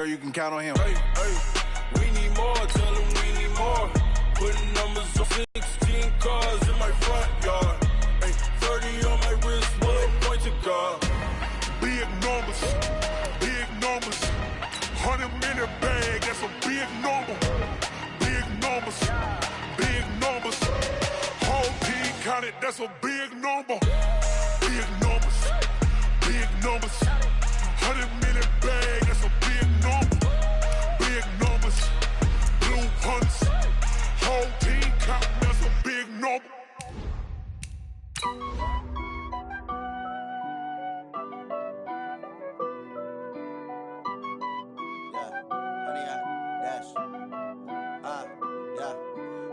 sure you can count on him. Hey, we need more, tell them we need more. Putting numbers on 16 cars in my front yard. Hey, 30 on my wrist, bullet point to God. Big numbers, 100 minute bag, that's a big number. Big numbers, whole team counted, that's a big number. Big numbers, 100 minute bag, that's a big number. Big numbers, blue hunts, whole team counting, that's a big number.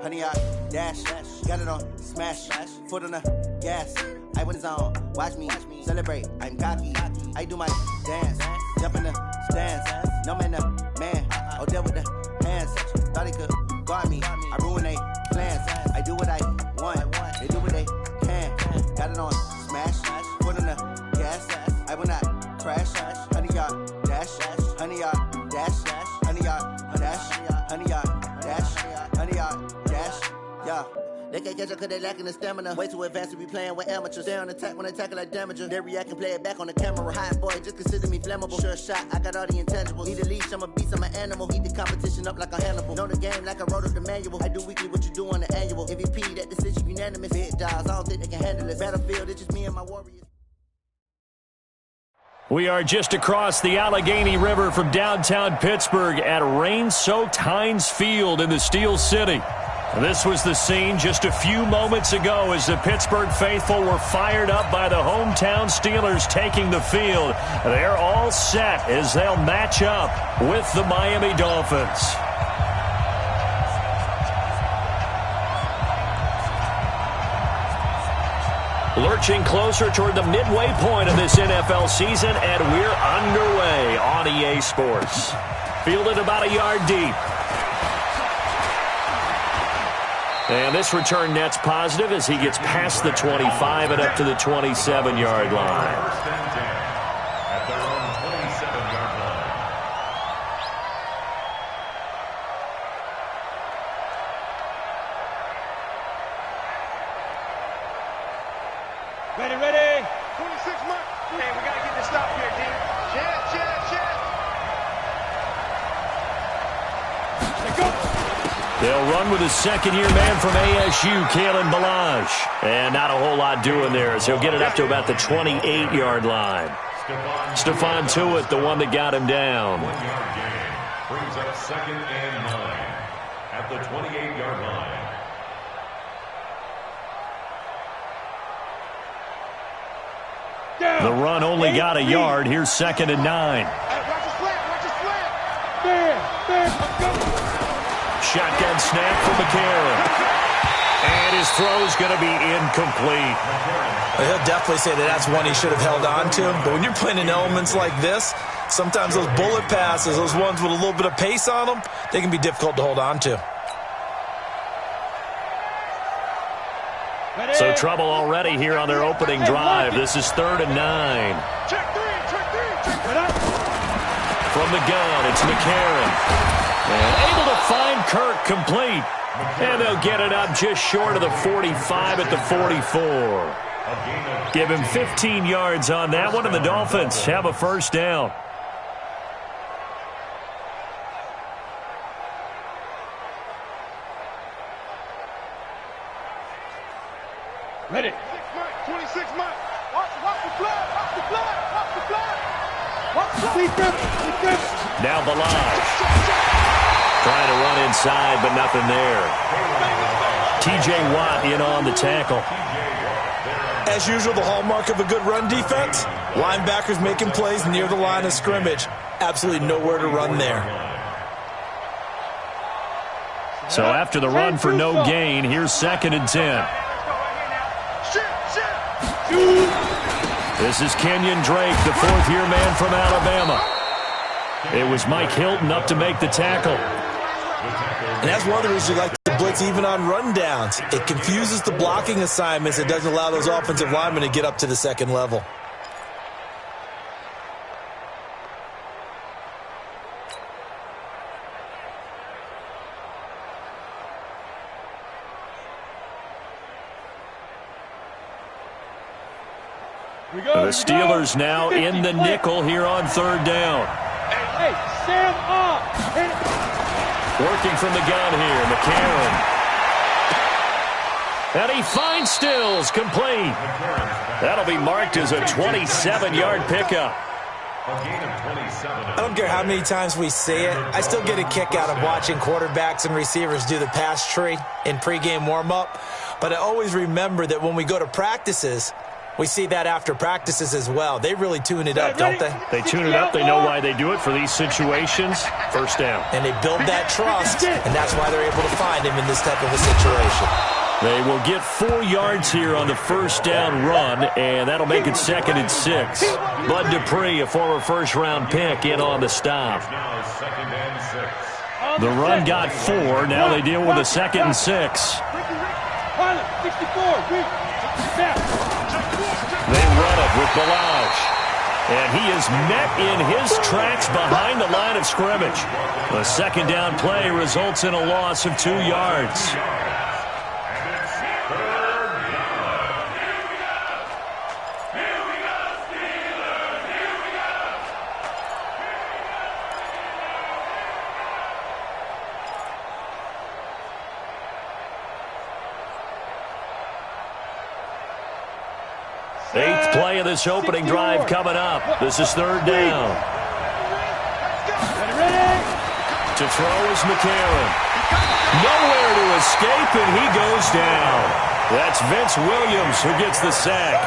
Honey, I dash, got it on, smash, foot on the gas. I when it's on, watch me celebrate. I'm cocky, I do my dance, jump in the stands. No man, man, oh there with the hands. Thought he could guard me, I ruin they plans. I do what I want, they do what they can. Got it on, smash, foot on the gas. I will not crash. Honey, y'all dash, honey, y'all dash, honey, y'all dash, honey, y'all dash, honey, y'all dash, yeah. They can't catch up cause they lacking the stamina. Way too advanced to be playing with amateurs. Stay on attack when they tackle like damager. They react and play it back on the camera. Hot boy, just consider me flammable. Sure shot, I got all the intangibles. Need a leash, I'm a beast, I'm an animal. Eat the competition up like a Hannibal. Know the game like I wrote up the manual. I do weekly what you do on the annual. MVP, that decision unanimous. Big dogs, I don't think they can handle it. Battlefield, it's just me and my warriors. We are just across the Allegheny River from downtown Pittsburgh at rain-soaked Heinz Field in the Steel City. This was the scene just a few moments ago as the Pittsburgh faithful were fired up by the hometown Steelers taking the field. They're all set as they'll match up with the Miami Dolphins. Lurching closer toward the midway point of this NFL season, and we're underway on EA Sports. Fielded about a yard deep. And this return net's positive as he gets past the 25 and up to the 27-yard line. At their own 27-yard line. Ready. 26 months. Hey, we got to get this stop here, D. Check. Let's go. They'll run with his second-year man from ASU, Kalen Ballage. And not a whole lot doing there as he'll get it up to about the 28-yard line. Stephon Tuitt, the one that got him down. 1-yard gain brings up 2nd and 9 at the 28-yard line. The run only got a yard. Here's 2nd and 9. Watch his flat. Let's go. Shotgun snap for McCarron. And his throw's going to be incomplete. He'll definitely say that's one he should have held on to. But when you're playing in elements like this, sometimes those bullet passes, those ones with a little bit of pace on them, they can be difficult to hold on to. So trouble already here on their opening drive. This is 3rd and 9. Check three. From the gun, it's McCarron. And able to find Kirk complete. And they'll get it up just short of the 45 at the 44. Give him 15 yards on that one, and the Dolphins have a first down. Ready. 26 months. Watch the flag. Now Ballage. Trying to run inside, but nothing there. T.J. Watt in on the tackle. As usual, the hallmark of a good run defense, linebackers making plays near the line of scrimmage. Absolutely nowhere to run there. So after the run for no gain, here's 2nd and 10. This is Kenyon Drake, the 4th-year man from Alabama. It was Mike Hilton up to make the tackle. And that's one of the reasons you like to blitz even on rundowns. It confuses the blocking assignments. It doesn't allow those offensive linemen to get up to the second level. The Steelers now in the nickel here on third down. Hey, Sam up. Working from the gun here, McCarron. And he finds Stills, complete. That'll be marked as a 27-yard pickup. I don't care how many times we see it. I still get a kick out of watching quarterbacks and receivers do the pass tree in pregame warm-up. But I always remember that when we go to practices, we see that after practices as well. They really tune it up, don't they? They tune it up. They know why they do it for these situations. First down. And they build that trust, and that's why they're able to find him in this type of a situation. They will get 4 yards here on the first down run, and that'll make it 2nd and 6. Bud Dupree, a former first-round pick, in on the stop. The run got 4. Now they deal with a 2nd and 6. They run it with Balaj. And he is met in his tracks behind the line of scrimmage. The second down play results in a loss of 2 yards. Eighth play of this opening drive coming up. This is third down. To throw is McCarron. Nowhere to escape, and he goes down. That's Vince Williams who gets the sack.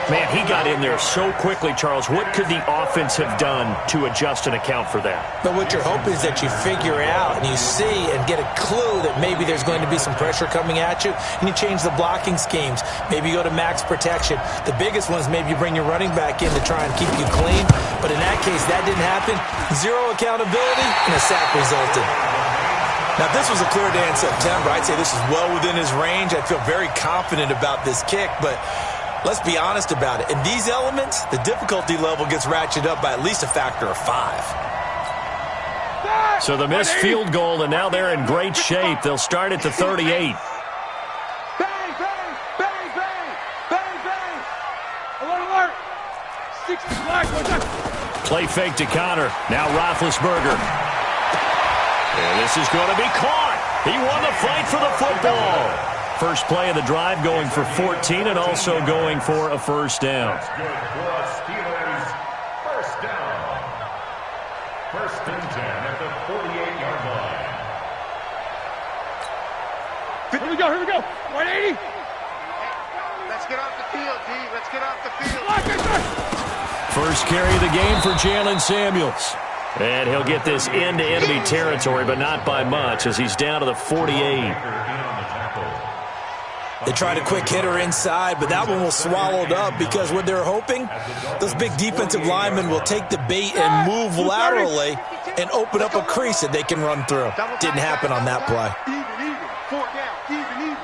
Man, he got in there so quickly, Charles. What could the offense have done to adjust and account for that? But what you're hoping is that you figure out and you see and get a clue that maybe there's going to be some pressure coming at you, and you change the blocking schemes. Maybe you go to max protection. The biggest one is maybe you bring your running back in to try and keep you clean. But in that case, that didn't happen. 0 accountability, and a sack resulted. Now, if this was a clear day in September, I'd say this is well within his range. I feel very confident about this kick, but let's be honest about it. In these elements, the difficulty level gets ratcheted up by at least a factor of 5. So the missed field goal, and now they're in great shape. They'll start at the 38. Bang, bang, bang, bang, bang, bang. Alert, alert. 60 flag, Play fake to Connor. Now Roethlisberger. And this is going to be caught. He won the fight for the football. First play of the drive, going for 14 and also going for a first down. First down. First and 10 at the 48-yard line. Here we go, here we go. 180. Let's get off the field, D. Let's get off the field. First carry of the game for Jalen Samuels. And he'll get this into enemy territory, but not by much, as he's down to the 48. They tried a quick hitter inside, but that one was swallowed up because what they're hoping, those big defensive linemen will take the bait and move laterally and open up a crease that they can run through. Didn't happen on that play. Even. 4 down. Even.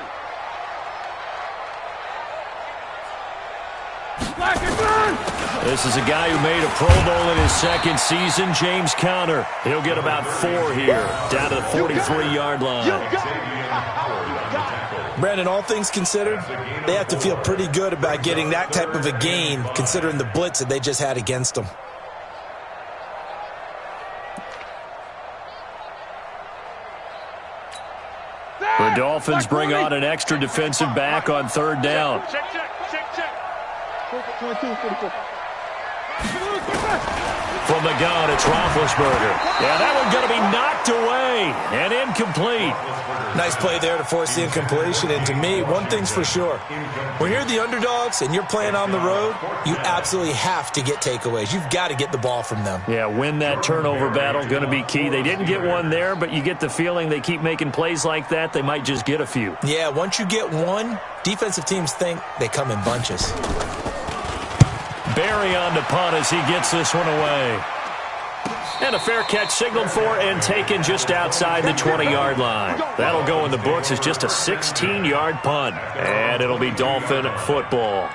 Black and burn. This is a guy who made a Pro Bowl in his second season, James Conner. He'll get about 4 here, down to the 43-yard line. Brandon, all things considered, they have to feel pretty good about getting that type of a gain, considering the blitz that they just had against them. The Dolphins bring on an extra defensive back on third down. Check. 22, 44. From the gun, it's Roethlisberger. Yeah, that one's going to be knocked away and incomplete. Nice play there to force the incompletion. And to me, one thing's for sure. When you're the underdogs and you're playing on the road, you absolutely have to get takeaways. You've got to get the ball from them. Yeah, win that turnover battle, going to be key. They didn't get one there, but you get the feeling they keep making plays like that, they might just get a few. Yeah, once you get one, defensive teams think they come in bunches. Barry on the punt as he gets this one away. And a fair catch signaled for and taken just outside the 20-yard line. That'll go in the books as just a 16-yard punt. And it'll be Dolphin football.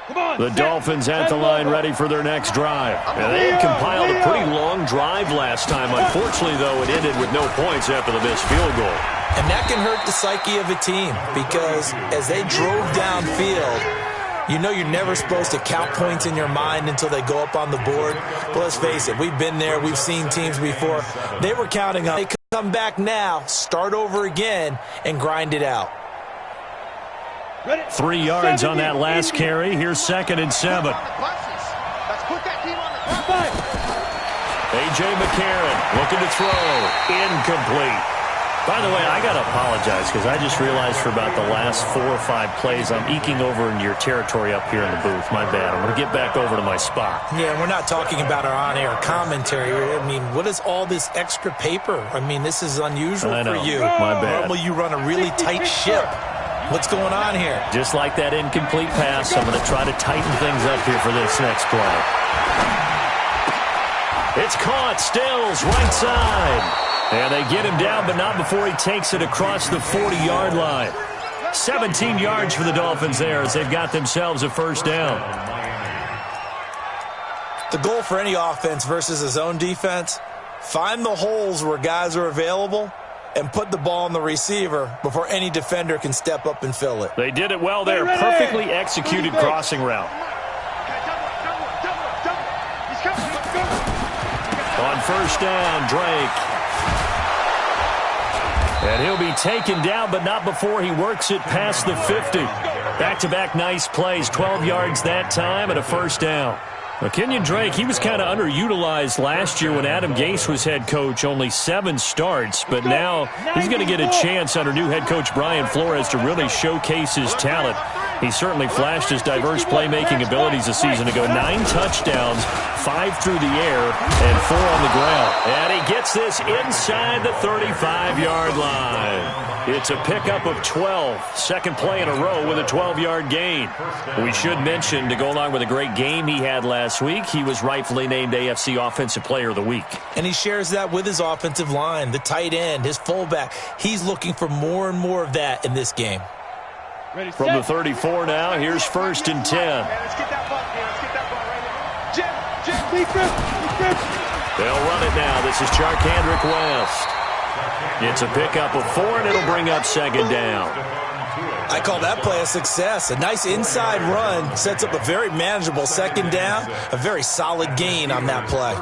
Come on. The Dolphins at the line ready for their next drive. And they had compiled a pretty long drive last time. Unfortunately, though, it ended with no points after the missed field goal. And that can hurt the psyche of a team because as they drove downfield, you know you're never supposed to count points in your mind until they go up on the board. But let's face it, we've been there. We've seen teams before. They were counting on they come back now, start over again, and grind it out. 3 yards on that last carry. Here's 2nd and 7. Let's put that team on the A.J. McCarron looking to throw. Incomplete. By the way, I got to apologize because I just realized for about the last 4 or 5 plays, I'm eking over into your territory up here in the booth. My bad. I'm going to get back over to my spot. Yeah, we're not talking about our on-air commentary. I mean, what is all this extra paper? I mean, this is unusual for you. My bad. Normally you run a really tight ship. What's going on here? Just like that incomplete pass, I'm going to try to tighten things up here for this next play. It's caught. Stills, right side. And they get him down, but not before he takes it across the 40-yard line. 17 yards for the Dolphins there as they've got themselves a first down. The goal for any offense versus a zone defense, find the holes where guys are available and put the ball on the receiver before any defender can step up and fill it. They did it well there. Perfectly executed crossing route. On first down, Drake. And he'll be taken down, but not before he works it past the 50. Back-to-back nice plays, 12 yards that time and a first down. Well, Kenyon Drake, he was kind of underutilized last year when Adam Gase was head coach, only 7 starts. But now he's going to get a chance under new head coach Brian Flores to really showcase his talent. He certainly flashed his diverse playmaking abilities a season ago. 9 touchdowns, 5 through the air, and 4 on the ground. And he gets this inside the 35-yard line. It's a pickup of 12. Second play in a row with a 12-yard gain. We should mention, to go along with a great game he had last week, he was rightfully named AFC Offensive Player of the Week. And he shares that with his offensive line, the tight end, his fullback. He's looking for more and more of that in this game. From the 34 now, here's 1st and 10. Let's get that ball, let's get that ball right now. They'll run it now. This is Charkandrick West. It's a pickup of 4, and it'll bring up 2nd down. I call that play a success. A nice inside run sets up a very manageable 2nd down, a very solid gain on that play.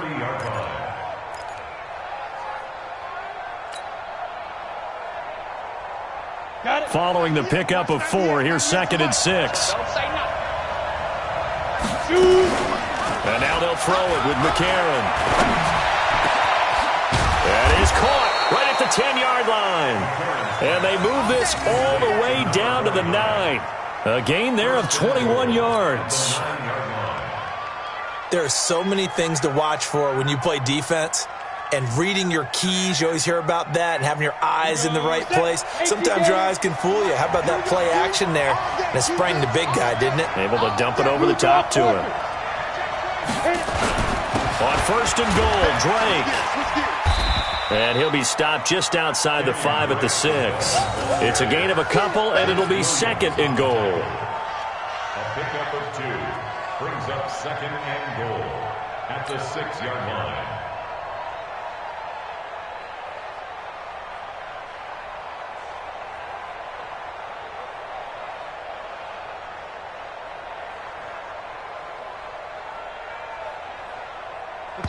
Following the pickup of 4, here's 2nd and 6. And now they'll throw it with McCarron. That is caught right at the 10-yard line. And they move this all the way down to the 9. A gain there of 21 yards. There are so many things to watch for when you play defense. And reading your keys, you always hear about that, and having your eyes in the right place. Sometimes your eyes can fool you. How about that play action there? And it sprang the big guy, didn't it? Able to dump it over the top to him. On 1st and goal, Drake. And he'll be stopped just outside the 5 at the 6. It's a gain of a couple, and it'll be 2nd and goal. A pickup of 2 brings up 2nd and goal at the 6-yard line.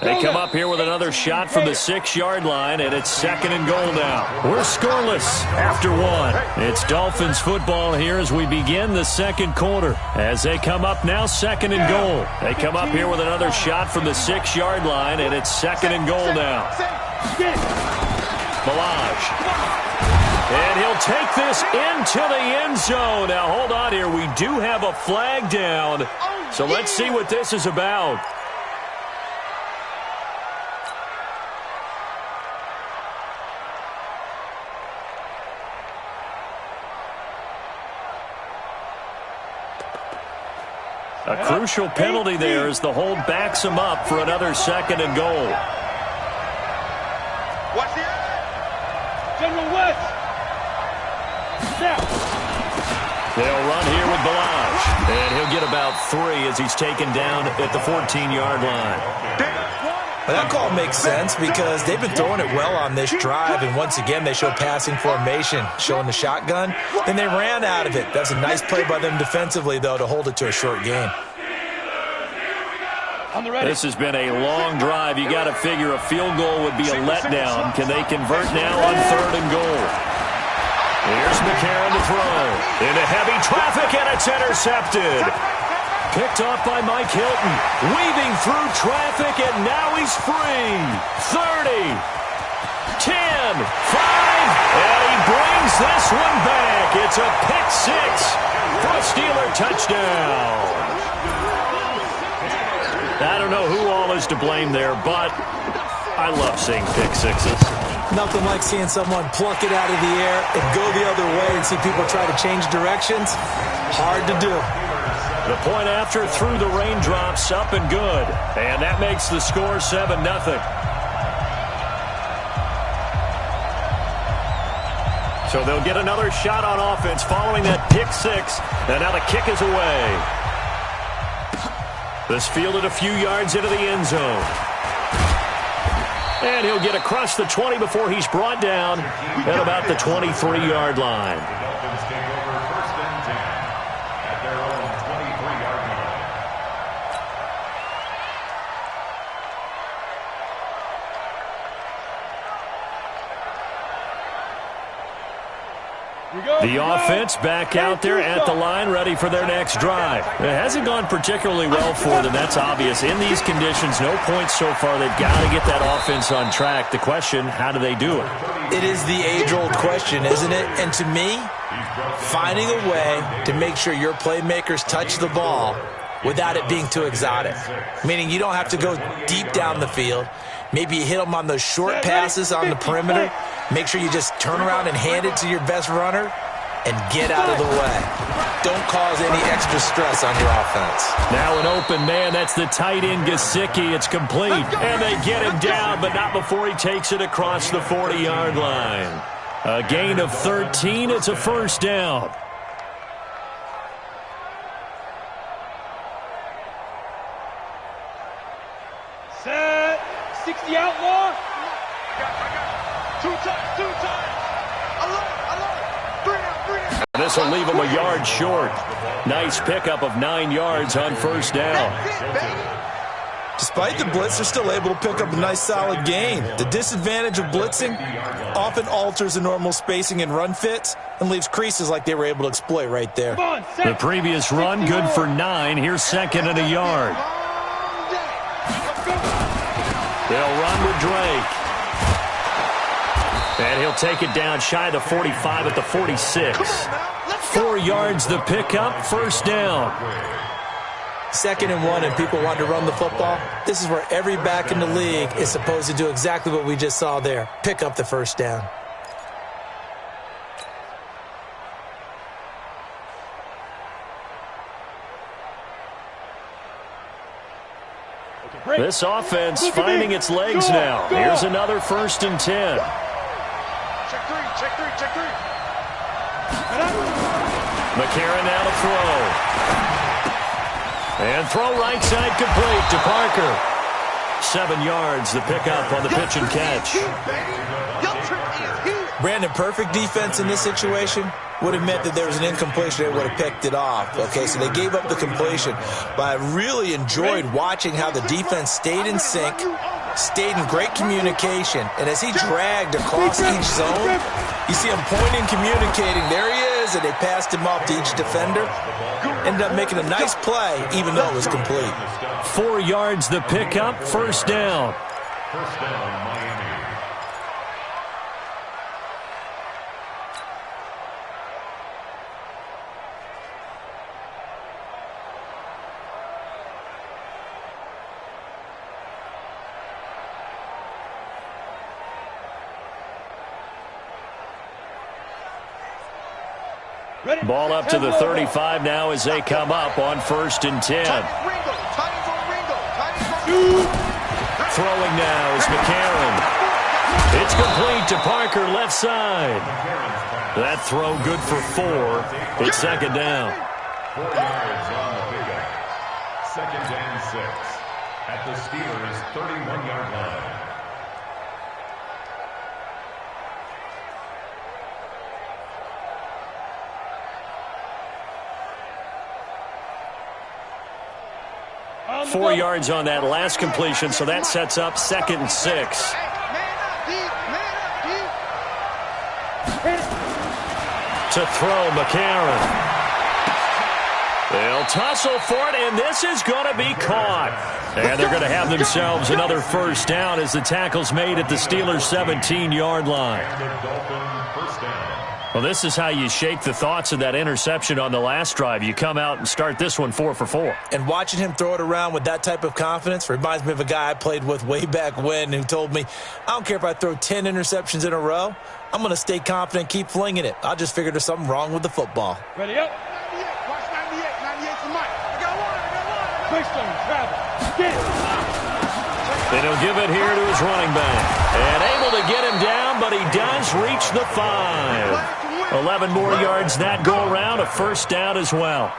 They come up here with another shot from the 6-yard line, and it's 2nd and goal now. We're scoreless after 1. It's Dolphins football here as we begin the 2nd quarter. As they come up now, 2nd and goal. They come up here with another shot from the 6-yard line, and it's 2nd and goal now. Balaj. And he'll take this into the end zone. Now, hold on here. We do have a flag down, so let's see what this is about. A crucial penalty there as the hold backs him up for another 2nd and goal. Watch the General West. They'll run here with Balazs. And he'll get about 3 as he's taken down at the 14-yard line. Well, that call makes sense because they've been throwing it well on this drive, and once again they show passing formation, showing the shotgun. Then they ran out of it. That's a nice play by them defensively, though, to hold it to a short game. This has been a long drive. You got to figure a field goal would be a letdown. Can they convert now on 3rd and goal? Here's McCarron to throw. Into heavy traffic, and it's intercepted. Picked off by Mike Hilton. Weaving through traffic, and now he's free. 30, 10, 5, and he brings this one back. It's a pick 6 for a Steeler touchdown. I don't know who all is to blame there, but I love seeing pick 6s. Nothing like seeing someone pluck it out of the air and go the other way and see people try to change directions. Hard to do. The point after through the raindrops, up and good. And that makes the score 7-0. So they'll get another shot on offense following that pick 6. And now the kick is away. This fielded a few yards into the end zone. And he'll get across the 20 before he's brought down at about the 23-yard line. The offense back out there at the line, ready for their next drive. It hasn't gone particularly well for them. That's obvious. In these conditions, no points so far. They've got to get that offense on track. The question, how do they do it? It is the age-old question, isn't it? And to me, finding a way to make sure your playmakers touch the ball without it being too exotic. Meaning you don't have to go deep down the field. Maybe you hit them on those short passes on the perimeter. Make sure you just turn around and hand it to your best runner and get out of the way. Don't cause any extra stress on your offense. Now an open man. That's the tight end, Gesicki. It's complete. And they get him down, but not before he takes it across the 40-yard line. A gain of 13. It's a first down. Set. 60 outlaw. Two times. This will leave him a yard short. Nice pickup of 9 yards on first down. Despite the blitz, they're still able to pick up a nice solid gain. The disadvantage of blitzing often alters the normal spacing and run fits and leaves creases like they were able to exploit right there. The previous run, good for 9. Here's 2nd and a yard. They'll run with Drake. And he'll take it down shy of the 45 at the 46. 4 yards the pickup, first down. 2nd and 1 and people want to run the football. This is where every back in the league is supposed to do exactly what we just saw there. Pick up the first down. This offense finding its legs now. Here's another 1st and 10. Check three. McCarron now to throw. And throw right side complete to Parker. 7 yards, the pickup on the pitch and catch. Brandon, perfect defense in this situation would have meant that there was an incompletion. They would have picked it off. Okay, so they gave up the completion. But I really enjoyed watching how the defense stayed in sync, stayed in great communication. And as he dragged across each zone, you see him pointing, communicating. There he is, and they passed him off to each defender. Ended up making a nice play, even though it was complete. 4 yards the pickup, first down. First down, Miami. Ball up to the 35 now as they come up on 1st and 10. Throwing now is McCarron. It's complete to Parker, left side. That throw good for 4. It's second down. 4 yards on the pickup. Second and 6 at the Steelers' 31-yard line. – 4 yards on that last completion, so that sets up second and 6. To throw, McCarron. They'll tussle for it, and this is going to be caught. And they're going to have themselves another first down as the tackle's made at the Steelers' 17-yard line. Well, this is how you shake the thoughts of that interception on the last drive. You come out and start this one 4 for 4. And watching him throw it around with that type of confidence reminds me of a guy I played with way back when who told me, I don't care if I throw 10 interceptions in a row. I'm going to stay confident, keep flinging it. I just figured there's something wrong with the football. Ready up. 98. Watch 98. 98 for Mike. I got one. Quickstone, travel. Get it. And he'll give it here to his running back. And able to get him down, but he does reach the 5. 11 more yards that go around, a first down as well.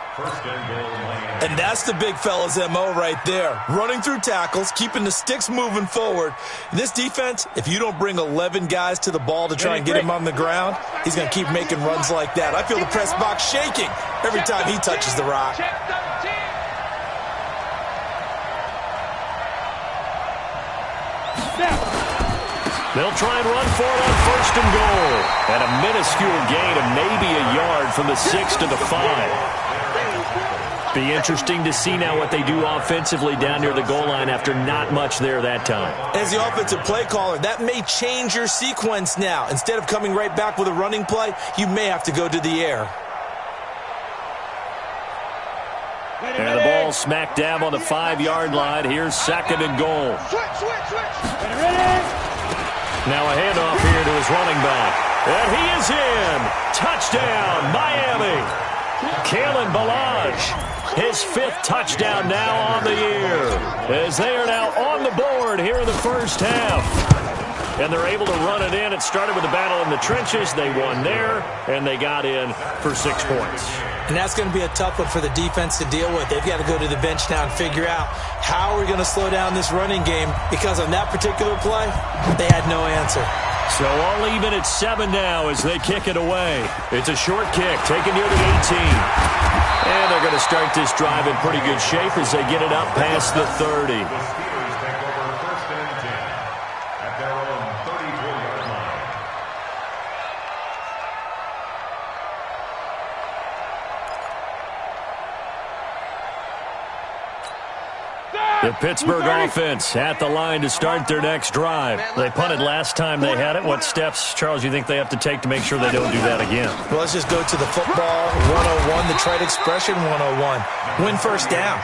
And that's the big fella's MO right there. Running through tackles, keeping the sticks moving forward. This defense, if you don't bring 11 guys to the ball to try and get him on the ground, he's going to keep making runs like that. I feel the press box shaking every time he touches the rock. They'll try and run for it on first and goal. And a minuscule gain of maybe a yard from the 6 to the 5. Be interesting to see now what they do offensively down near the goal line after not much there that time. As the offensive play caller, that may change your sequence now. Instead of coming right back with a running play, you may have to go to the air. And the ball smack dab on the 5-yard line. Here's second and goal. Now a handoff here to his running back. And he is in. Touchdown, Miami. Kalen Ballage, his 5th touchdown now on the year, as they are now on the board here in the first half. And they're able to run it in. It started with a battle in the trenches. They won there, and they got in for 6 points. And that's going to be a tough one for the defense to deal with. They've got to go to the bench now and figure out how we're going to slow down this running game, because on that particular play, they had no answer. So all even at 7 now as they kick it away. It's a short kick taken near the 18. And they're going to start this drive in pretty good shape as they get it up past the 30. The Steelers take over first and 10 at their own 34-yard line. The Pittsburgh offense at the line to start their next drive. They punted last time they had it. What steps, Charles, you think they have to take to make sure they don't do that again? Well, let's just go to the football 101, the trade expression 101. Win first down.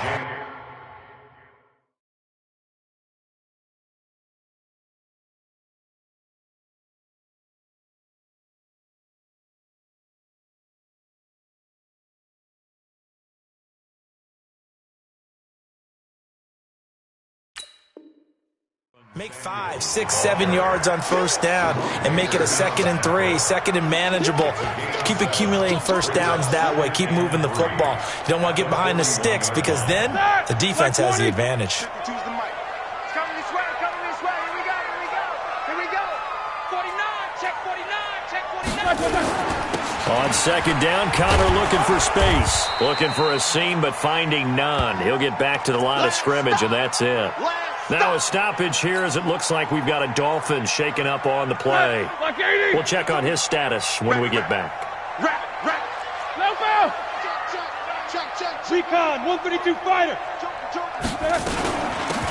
Make 5, 6, 7 yards on first down and make it a 2nd and 3, 2nd and manageable. Keep accumulating first downs that way. Keep moving the football. You don't want to get behind the sticks, because then the defense has the advantage. Coming this way, here we go. 49, check 49. On second down, Connor looking for space. Looking for a seam, but finding none. He'll get back to the line of scrimmage, and that's it. Now a stoppage here as it looks like we've got a Dolphin shaken up on the play. We'll check on his status when we get back. Recon, 132 fighter.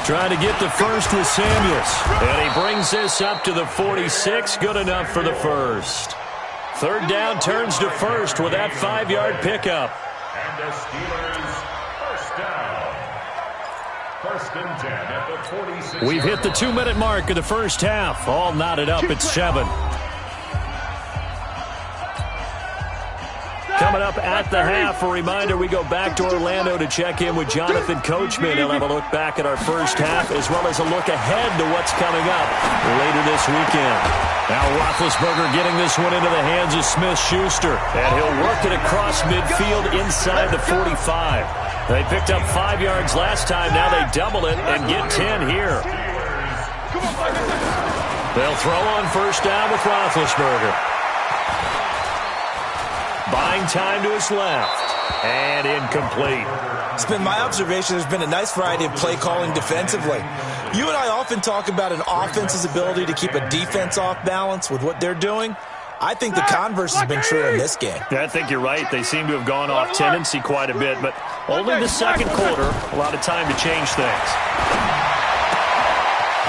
Trying to get the first with Samuels. And he brings this up to the 46. Good enough for the first. Third down turns to first with that 5-yard pickup. And the Steelers first down. First and 10 at the 46. We've hit the 2-minute mark of the first half. All knotted up at 7. coming up at the half. A reminder, we go back to Orlando to check in with Jonathan Coachman. He'll have a look back at our first half as well as a look ahead to what's coming up later this weekend. Now Roethlisberger getting this one into the hands of Smith-Schuster, and he'll work it across midfield inside the 45. They picked up 5 yards last time. Now they double it and get 10 here. They'll throw on first down with Roethlisberger. Buying time to his left. And incomplete. It's been my observation there's been a nice variety of play calling defensively. You and I often talk about an offense's ability to keep a defense off balance with what they're doing. I think the converse has been true in this game. Yeah, I think you're right. They seem to have gone off tendency quite a bit, but only the second quarter, a lot of time to change things.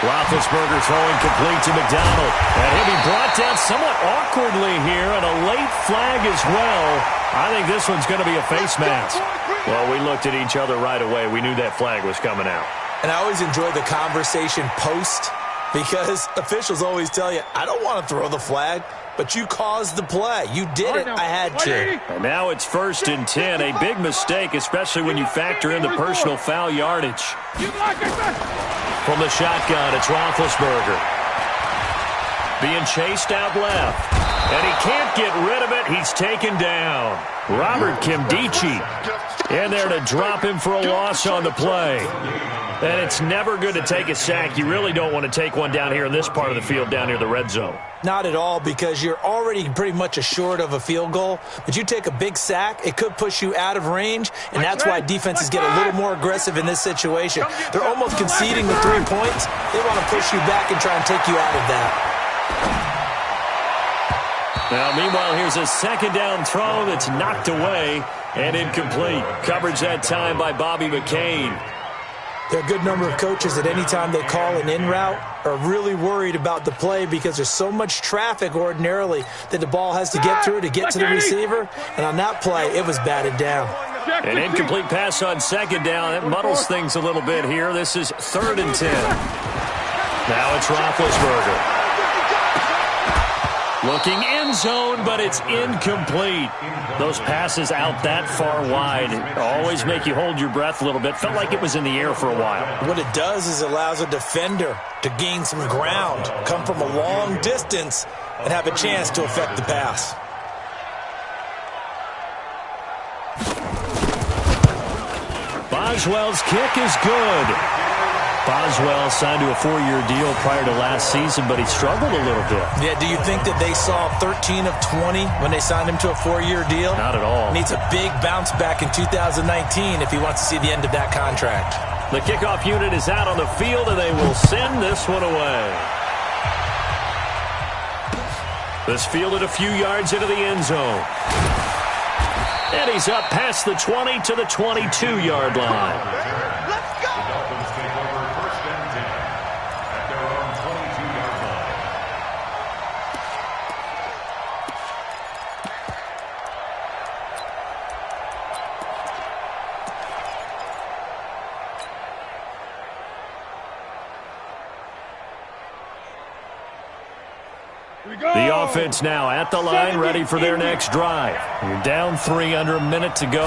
Roethlisberger throwing complete to McDonald. And he'll be brought down somewhat awkwardly here, and a late flag as well. I think this one's going to be a face mask. Well, we looked at each other right away. We knew that flag was coming out. And I always enjoy the conversation post, because officials always tell you, I don't want to throw the flag, but you caused the play. You did it. I had to. And now it's 1st and 10. A big mistake, especially when you factor in the personal foul yardage. From the shotgun, it's Roethlisberger. Being chased out left. And he can't get rid of it. He's taken down. Robert Kimdichie in there to drop him for a loss on the play. And it's never good to take a sack. You really don't want to take one down here in this part of the field, down near the red zone. Not at all, because you're already pretty much assured of a field goal. But you take a big sack, it could push you out of range, and that's why defenses get a little more aggressive in this situation. They're almost conceding the 3 points. They want to push you back and try and take you out of that. Now, meanwhile, here's a second down throw that's knocked away and incomplete. Coverage that time by Bobby McCain. There are a good number of coaches that any time they call an in route are really worried about the play because there's so much traffic ordinarily that the ball has to get through to get to the receiver. And on that play, it was batted down. An incomplete pass on second down. It muddles things a little bit here. This is 3rd and 10. Now it's Roethlisberger. Looking end zone, but it's incomplete. Those passes out that far wide always make you hold your breath a little bit. Felt like it was in the air for a while. What it does is it allows a defender to gain some ground, come from a long distance, and have a chance to affect the pass. Boswell's kick is good. Boswell signed to a 4-year deal prior to last season, but he struggled a little bit. Yeah, do you think that they saw 13 of 20 when they signed him to a 4-year deal? Not at all. Needs a big bounce back in 2019 if he wants to see the end of that contract. The kickoff unit is out on the field, and they will send this one away. This fielded a few yards into the end zone. And he's up past the 20 to the 22-yard line. The offense now at the line, ready for their next drive. You're down 3 under a minute to go.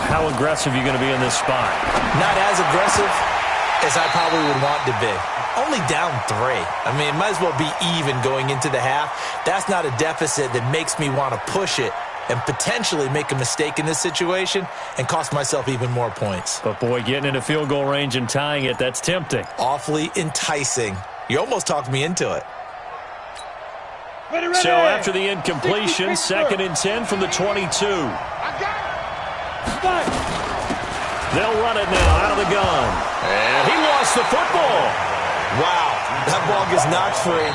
How aggressive are you going to be in this spot? Not as aggressive as I probably would want to be. Only down 3. I mean, it might as well be even going into the half. That's not a deficit that makes me want to push it and potentially make a mistake in this situation and cost myself even more points. But, boy, getting into field goal range and tying it, that's tempting. Awfully enticing. You almost talked me into it. So after the incompletion, 2nd and 10 from the 22. They'll run it now out of the gun. And he lost the football. Wow, that ball gets knocked free,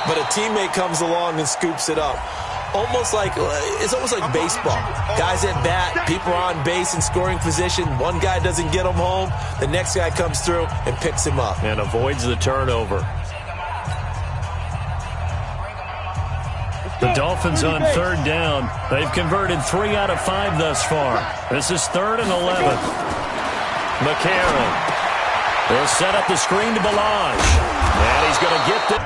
but a teammate comes along and scoops it up. It's almost like baseball. Guys at bat, people are on base in scoring position. One guy doesn't get him home. The next guy comes through and picks him up. And avoids the turnover. The Dolphins on 3rd down. They've converted 3 out of 5 thus far. This is 3rd and 11. McCarron. They'll set up the screen to Balaj. And he's going to get the...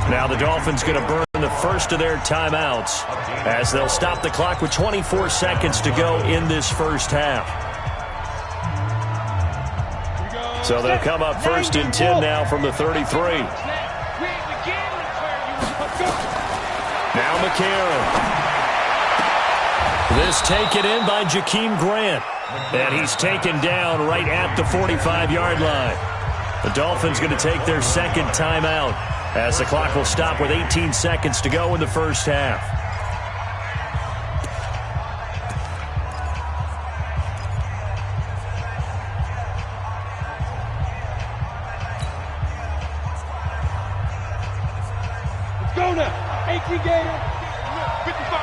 Now the Dolphins going to burn the first of their timeouts as they'll stop the clock with 24 seconds to go in this first half. So they'll come up first and 10 now from the 33. Now McCarron. This taken in by Jakeem Grant. And he's taken down right at the 45-yard line. The Dolphins going to take their second timeout as the clock will stop with 18 seconds to go in the first half. Let's go now. 18 Gator. 55.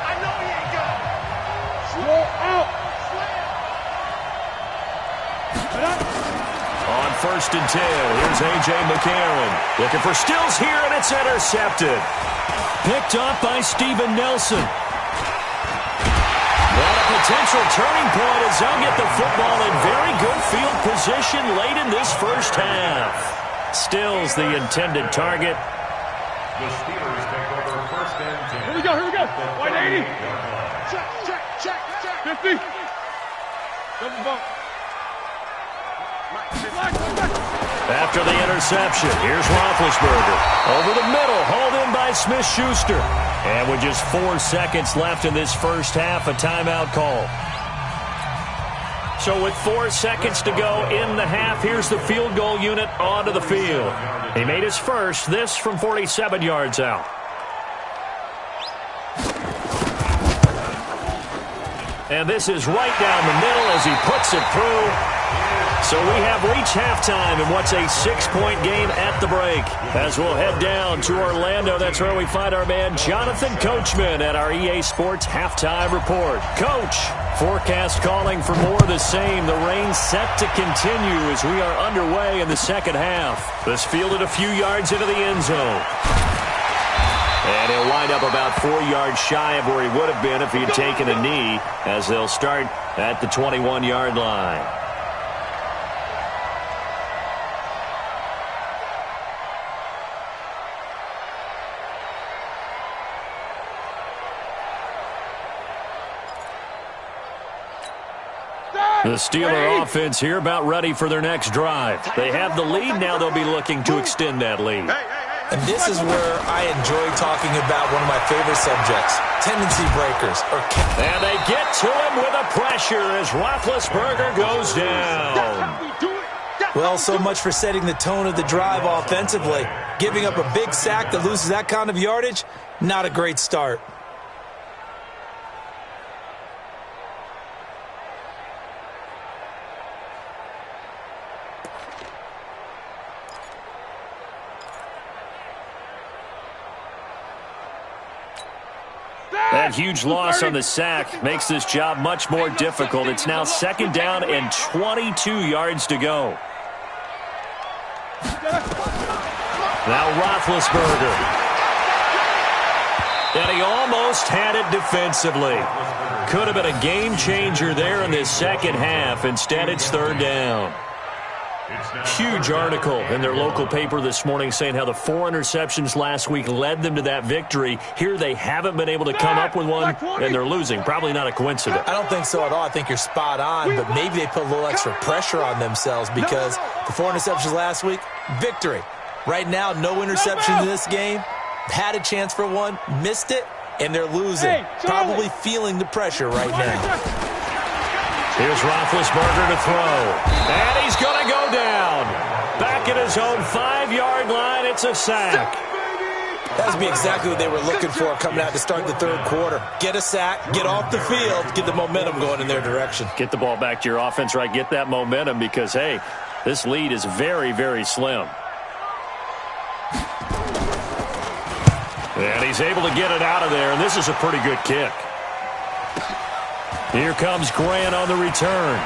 I know he ain't got it. Slow out. On first and 10, here's A.J. McCarron. Looking for Stills here, and it's intercepted. Picked off by Steven Nelson. What a potential turning point as they'll get the football in very good field position late in this first half. Stills the intended target. The Steelers take over first and 10. Here we go, here we go. 180. Check. 50. Double bump. After the interception, here's Roethlisberger. Over the middle, hauled in by Smith-Schuster. And with just 4 seconds left in this first half, a timeout call. So with 4 seconds to go in the half, here's the field goal unit onto the field. He made his first, this from 47 yards out. And this is right down the middle as he puts it through. So we have reached halftime in what's a 6-point game at the break. As we'll head down to Orlando, that's where we find our man Jonathan Coachman at our EA Sports Halftime Report. Coach, forecast calling for more of the same. The rain set to continue as we are underway in the second half. This fielded a few yards into the end zone. And he'll wind up about 4 yards shy of where he would have been if he had taken a knee, as they'll start at the 21-yard line. The Steeler offense here about ready for their next drive. They have the lead. Now they'll be looking to extend that lead. And this is where I enjoy talking about one of my favorite subjects, tendency breakers. And they get to him with a pressure as Roethlisberger goes down. Well, so much for setting the tone of the drive offensively. Giving up a big sack that loses that kind of yardage, not a great start. That huge loss on the sack makes this job much more difficult. It's now second down and 22 yards to go. Now Roethlisberger. And he almost had it defensively. Could have been a game changer there in this second half. Instead, it's third down. Huge article in their local paper this morning saying how the 4 interceptions last week led them to that victory. Here they haven't been able to come up with one, and they're losing. Probably not a coincidence. I don't think so at all. I think you're spot on, but maybe they put a little extra pressure on themselves because the 4 interceptions last week, victory. Right now, no interceptions in this game. Had a chance for one, missed it, and they're losing. Probably feeling the pressure right now. Here's Roethlisberger to throw. And he's going to go down. Back at his own 5-yard line, it's a sack. That would be exactly what they were looking for coming out to start the third quarter. Get a sack, get off the field, get the momentum going in their direction. Get the ball back to your offense, right? Get that momentum because, hey, this lead is very, very slim. And he's able to get it out of there, and this is a pretty good kick. Here comes Grant on the return.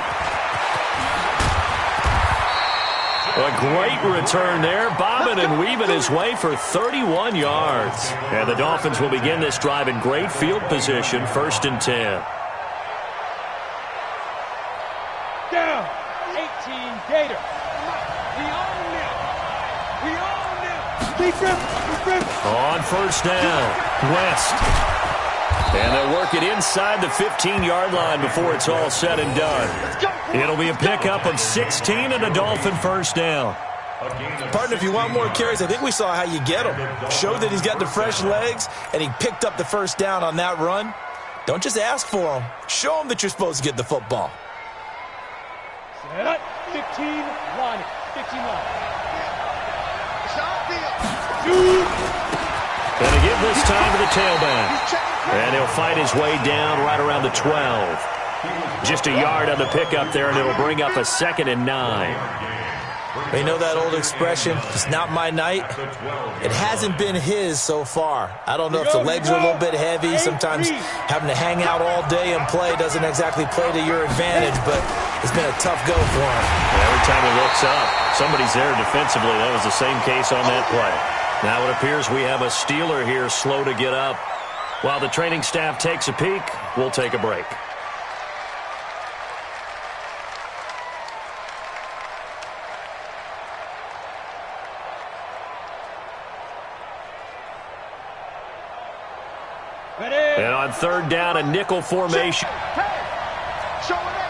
A great return there, bobbing and weaving his way for 31 yards. And the Dolphins will begin this drive in great field position, first and 10. Down, 18 Gator. We own them. We own them. Defense. On first down, West. And they'll work it inside the 15-yard line before it's all said and done. It'll be a pickup of 16 and a Dolphin first down. Partner, if you want more carries, I think we saw how you get him. Showed that he's got the fresh legs, and he picked up the first down on that run. Don't just ask for him. Show him that you're supposed to get the football. 15 line. 15 line. Going to give this time to the tailback. And he'll fight his way down right around the 12. Just a yard on the pickup there, and it'll bring up a 2nd and 9. You know that old expression, it's not my night? It hasn't been his so far. I don't know if the legs are a little bit heavy. Sometimes having to hang out all day and play doesn't exactly play to your advantage, but it's been a tough go for him. Every time he looks up, somebody's there defensively. That was the same case on that play. Now it appears we have a Steeler here slow to get up. While the training staff takes a peek, we'll take a break. And on third down, a nickel formation. Showing it.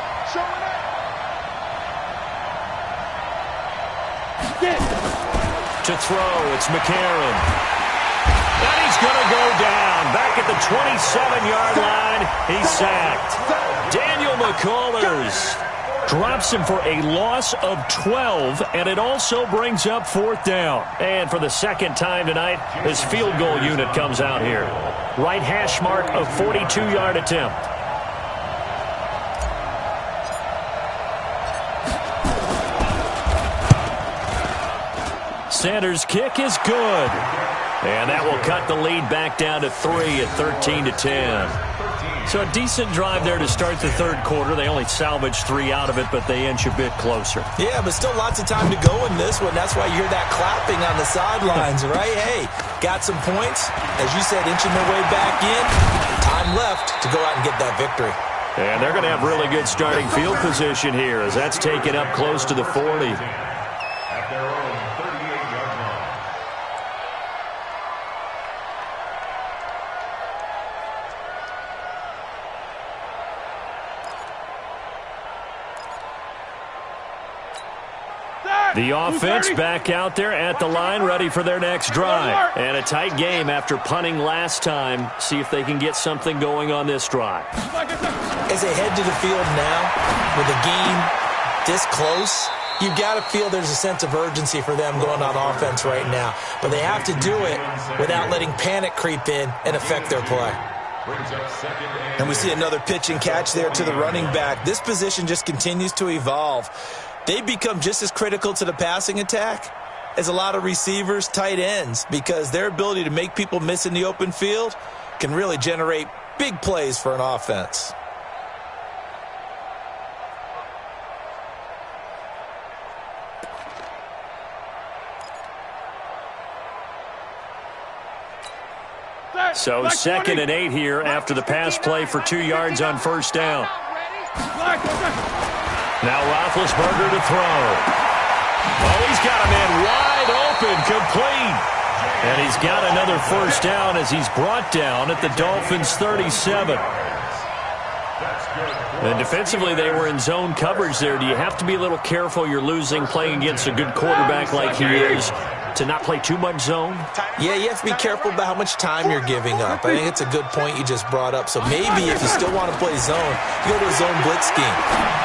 To throw, it's McCarron. And he's going to go down. Back at the 27-yard line, he's sacked. Daniel McCullers drops him for a loss of 12, and it also brings up 4th down. And for the second time tonight, his field goal unit comes out here. Right hash mark of 42-yard attempt. Sanders' kick is good. And that will cut the lead back down to 3 at 13-10. So a decent drive there to start the third quarter. They only salvaged 3 out of it, but they inch a bit closer. Yeah, but still lots of time to go in this one. That's why you hear that clapping on the sidelines, right? Hey, got some points. As you said, inching their way back in. Time left to go out and get that victory. And they're going to have really good starting field position here as that's taken up close to the 40. At their own 38-yard line. The offense back out there at the line, ready for their next drive. And a tight game after punting last time. See if they can get something going on this drive. As they head to the field now, with the game this close, you've got to feel there's a sense of urgency for them going on offense right now. But they have to do it without letting panic creep in and affect their play. And we see another pitch and catch there to the running back. This position just continues to evolve. They become just as critical to the passing attack as a lot of receivers, tight ends, because their ability to make people miss in the open field can really generate big plays for an offense. So 2nd and 8 here after the pass play for 2 yards on first down. Now Roethlisberger to throw. Oh, he's got a man wide open, complete. And he's got another first down as he's brought down at the Dolphins' 37. And defensively, they were in zone coverage there. Do you have to be a little careful? You're losing playing against a good quarterback like he is to not play too much zone? Yeah, you have to be careful about how much time you're giving up. I think it's a good point you just brought up. So maybe if you still want to play zone, you go to a zone blitz scheme.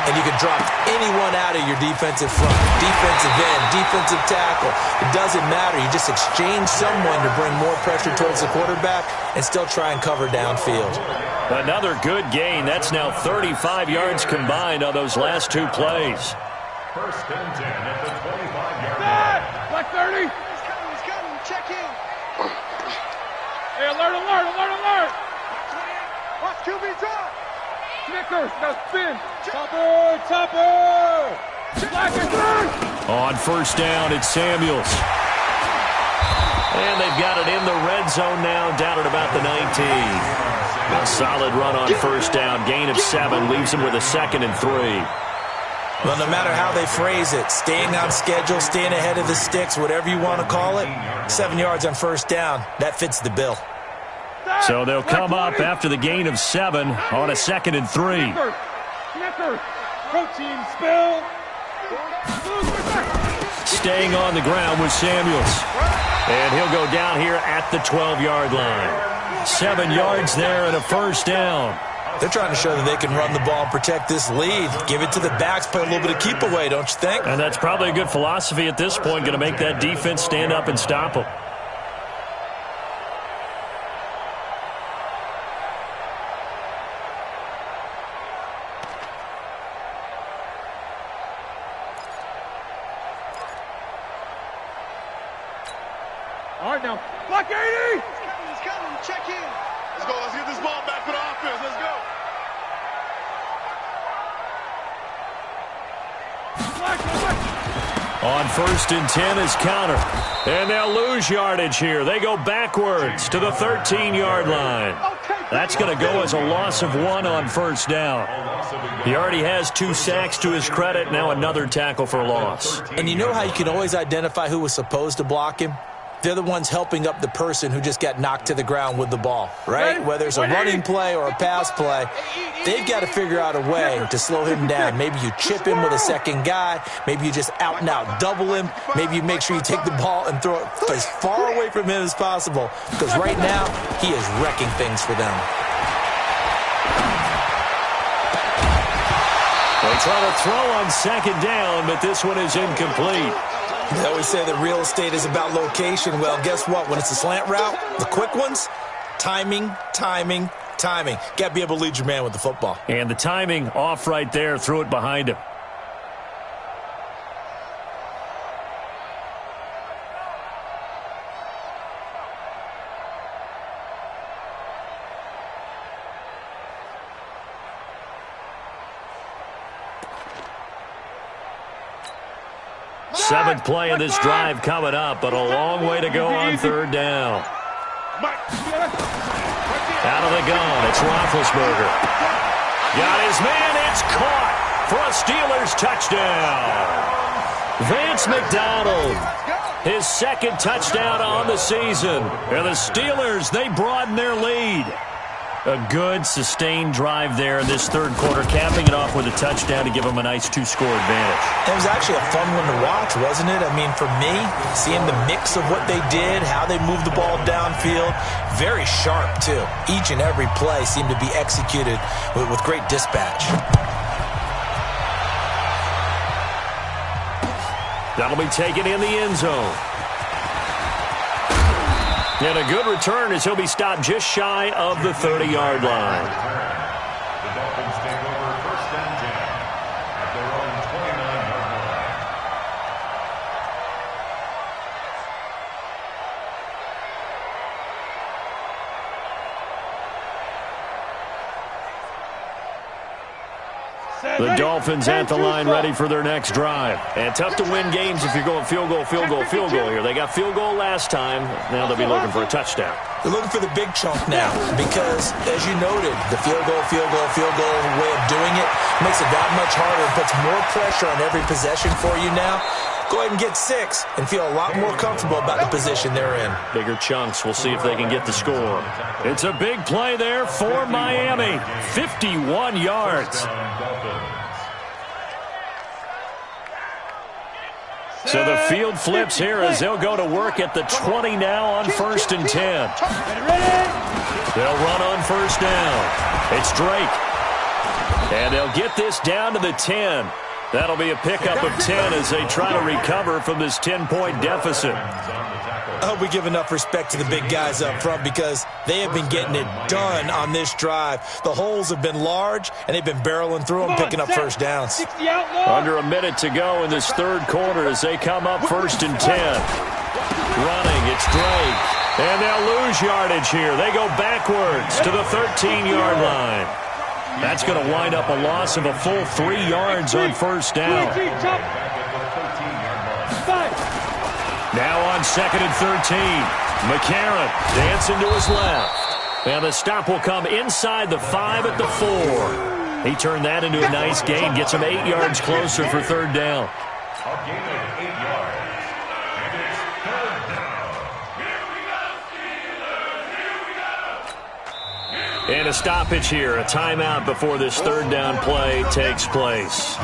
And you can drop anyone out of your defensive front, defensive end, defensive tackle. It doesn't matter. You just exchange someone to bring more pressure towards the quarterback and still try and cover downfield. Another good gain. That's now 35 yards combined on those last 2 plays. 1st and 10 at the 25-yard line. Black 30. He's coming. Check in. Hey, alert. Watch QB drop. Snickers, now spin. Topper. Black and 3. On first down, it's Samuels. And they've got it in the red zone now, down at about the 19. A solid run on first down. Gain of 7 leaves them with a 2nd and 3. Well, no matter how they phrase it, staying on schedule, staying ahead of the sticks, whatever you want to call it, 7 yards on first down, that fits the bill. So they'll come up after the gain of 7 on a 2nd and 3. Protein spill. Staying on the ground with Samuels. And he'll go down here at the 12-yard line. 7 yards there and a first down. They're trying to show that they can run the ball and protect this lead. Give it to the backs, play a little bit of keep away, don't you think? And that's probably a good philosophy at this point, going to make that defense stand up and stop them. All right, now, block 80! He's coming, check in. Let's go, let's get this ball back for the offense, let's go. On 1st and 10 is counter. And they'll lose yardage here. They go backwards to the 13-yard line. That's going to go as a loss of 1 on first down. He already has 2 sacks to his credit. Now another tackle for loss. And you know how you can always identify who was supposed to block him? They're the ones helping up the person who just got knocked to the ground with the ball, right? Whether it's a running play or a pass play, they've got to figure out a way to slow him down. Maybe you chip him with a second guy. Maybe you just out-and-out double him. Maybe you make sure you take the ball and throw it as far away from him as possible, because right now he is wrecking things for them. They try to throw on 2nd down, but this one is incomplete. They always say that real estate is about location. Well, guess what? When it's a slant route, the quick ones, timing. Got to be able to lead your man with the football. And the timing off right there. Threw it behind him. Seventh play of this drive coming up, but a long way to go on 3rd down. Out of the gun, it's Roethlisberger. Got his man, it's caught for a Steelers touchdown. Vance McDonald, his 2nd touchdown on the season. And the Steelers, they broaden their lead. A good, sustained drive there in this 3rd quarter, capping it off with a touchdown to give them a nice 2-score advantage. It was actually a fun one to watch, wasn't it? I mean, for me, seeing the mix of what they did, how they moved the ball downfield, very sharp, too. Each and every play seemed to be executed with great dispatch. That'll be taken in the end zone. And a good return as he'll be stopped just shy of the 30-yard line. The Dolphins take over 1st and 10 at their own 29-yard line. The Dolphins at the line ready for their next drive. And tough to win games if you're going field goal here. They got field goal last time. Now they'll be looking for a touchdown. They're looking for the big chunk now because, as you noted, the field goal way of doing it makes it that much harder and puts more pressure on every possession for you now. Go ahead and get 6 and feel a lot more comfortable about the position they're in. Bigger chunks. We'll see if they can get the score. It's a big play there for Miami. 51 yards. So the field flips here as they'll go to work at the 20 now on 1st and 10. They'll run on 1st down. It's Drake. And they'll get this down to the 10. That'll be a pickup of 10 as they try to recover from this 10-point deficit. I hope we give enough respect to the big guys up front because they have been getting it done on this drive. The holes have been large, and they've been barreling through them, picking up first downs. Under a minute to go in this 3rd quarter as they come up 1st and 10. Running, it's Drake. And they'll lose yardage here. They go backwards to the 13-yard line. That's going to wind up a loss of a full 3 yards on 1st down. Now on 2nd and 13. McCarron dancing to his left. And the stop will come inside the 5 at the 4. He turned that into a nice gain, gets him 8 yards closer for third down. A gain of 8 yards. And it's third down. And a stoppage here, a timeout before this third down play takes place.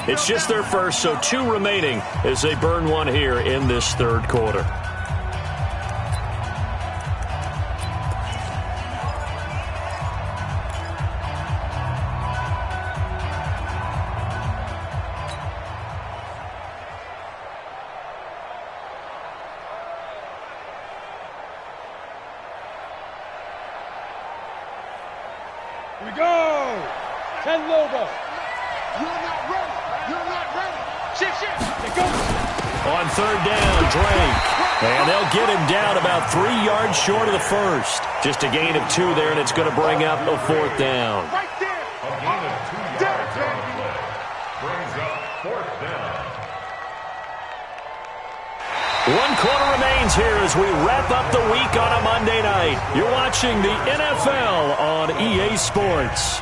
It's just their first, so 2 remaining as they burn one here in this third quarter. Here we go. 10 Lobo. You're not ready. You're not ready. Shift. It goes. On third down, Drake. And they'll get him down about 3 yards short of the first. Just a gain of 2 there, and it's going to bring up a fourth down. Right there. A gain of 2 yards on the play. Brings up fourth down. 1 quarter remains here as we wrap up the week on a Monday night. You're watching the NFL on EA Sports.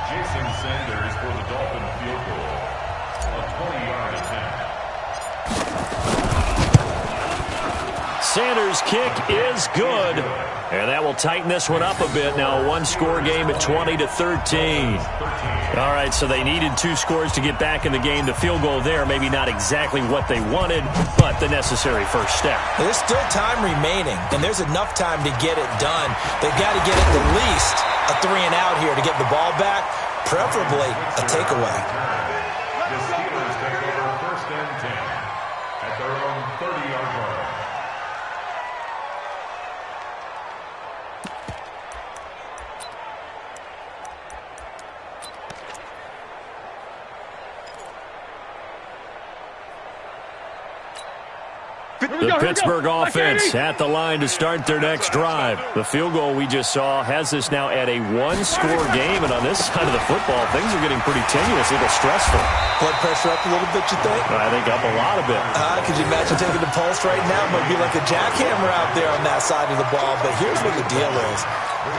Jason Sanders for the Dolphin field goal. A 20-yard attempt. Sanders' kick is good. And that will tighten this one up a bit. Now a one-score game at 20-13. All right, so they needed 2 scores to get back in the game. The field goal there, maybe not exactly what they wanted, but the necessary first step. There's still time remaining, and there's enough time to get it done. They've got to get at the least a 3-and-out here to get the ball back, preferably a takeaway. The Steelers take over first and 10 at their own 30-yard line. The Pittsburgh offense at the line to start their next drive. The field goal we just saw has this now at a 1-score game, and on this side of the football, things are getting pretty tenuous, a little stressful. Blood pressure up a little bit, you think? I think up a lot of it. Could you imagine taking the pulse right now? It might be like a jackhammer out there on that side of the ball, but here's what the deal is.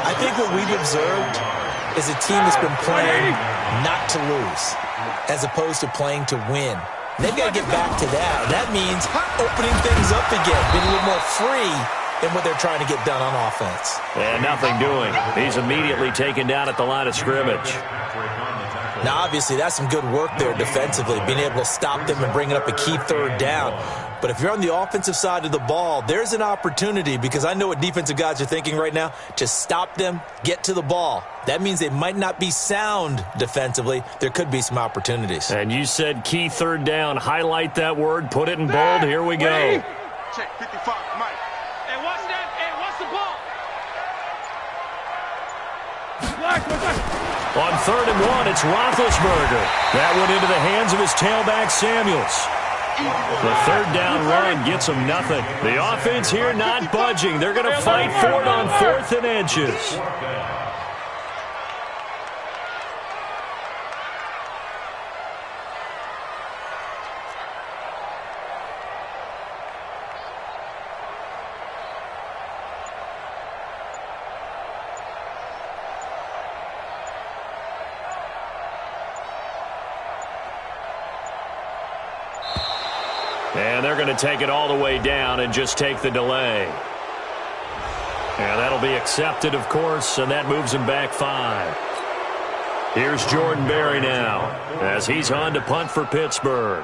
I think what we've observed is a team that's been playing not to lose as opposed to playing to win. They've got to get back to that. That means opening things up again, being a little more free in what they're trying to get done on offense. And nothing doing. He's immediately taken down at the line of scrimmage. Now, obviously, that's some good work there defensively, being able to stop them and bring up a key third down. But if you're on the offensive side of the ball, there's an opportunity, because I know what defensive guys are thinking right now, to stop them, get to the ball. That means they might not be sound defensively. There could be some opportunities. And you said key third down. Highlight that word. Put it in bold. Here we go. Check 55, Mike. Hey, watch that. Hey, watch the ball. On 3rd and 1, it's Roethlisberger. That went into the hands of his tailback, Samuels. The third down run gets them nothing. The offense here not budging. They're going to fight for it on 4th and inches. And they're going to take it all the way down and just take the delay. And that'll be accepted, of course, and that moves him back 5. Here's Jordan Berry now as he's on to punt for Pittsburgh.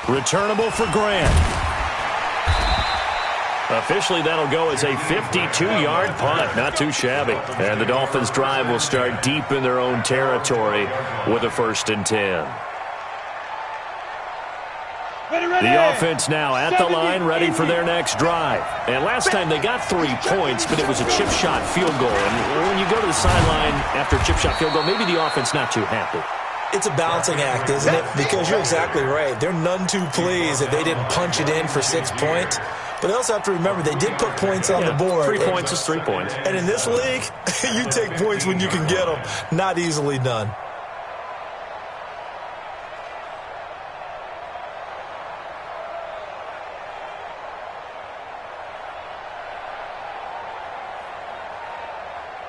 Returnable for Grant. Officially, that'll go as a 52-yard punt. Not too shabby. And the Dolphins' drive will start deep in their own territory with a 1st and 10. The offense now at the line, ready for their next drive. And last time they got 3 points, but it was a chip shot field goal. And when you go to the sideline after a chip shot field goal, maybe the offense not too happy. It's a balancing act, isn't it? Because you're exactly right. They're none too pleased that they didn't punch it in for 6 points. But they also have to remember they did put points on the board. 3 points is 3 points. And in this league, you take points when you can get them. Not easily done.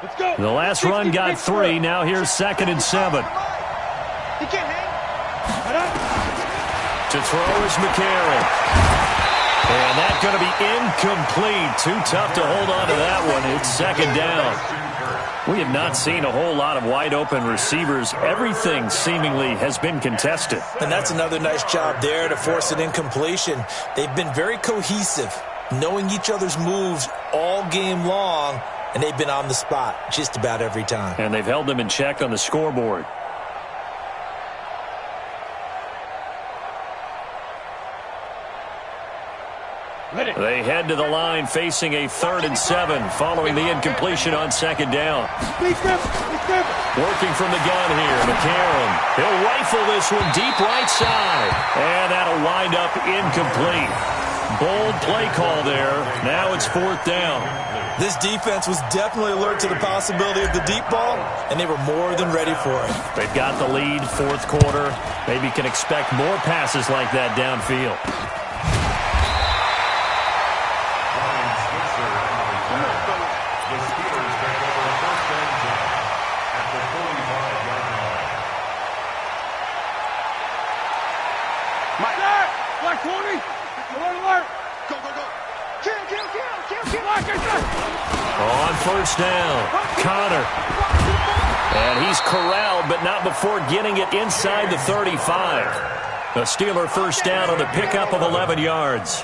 Let's go. The last run got 3. Now here's 2nd and 7. He can't hang. To throw is McCarron. And that's going to be incomplete. Too tough to hold on to that one. It's 2nd down. We have not seen a whole lot of wide-open receivers. Everything seemingly has been contested. And that's another nice job there to force an incompletion. They've been very cohesive, knowing each other's moves all game long, and they've been on the spot just about every time. And they've held them in check on the scoreboard. They head to the line facing a 3rd and 7 following the incompletion on 2nd down. Working from the gun here, McCarron. He'll rifle this one deep right side. And that'll wind up incomplete. Bold play call there. Now it's 4th down. This defense was definitely alert to the possibility of the deep ball, and they were more than ready for it. They've got the lead, 4th quarter. Maybe can expect more passes like that downfield. Black 20. Alert. Go. Kill. On 1st down, Connor. And he's corralled, but not before getting it inside the 35. A Steeler 1st down on the pickup of 11 yards.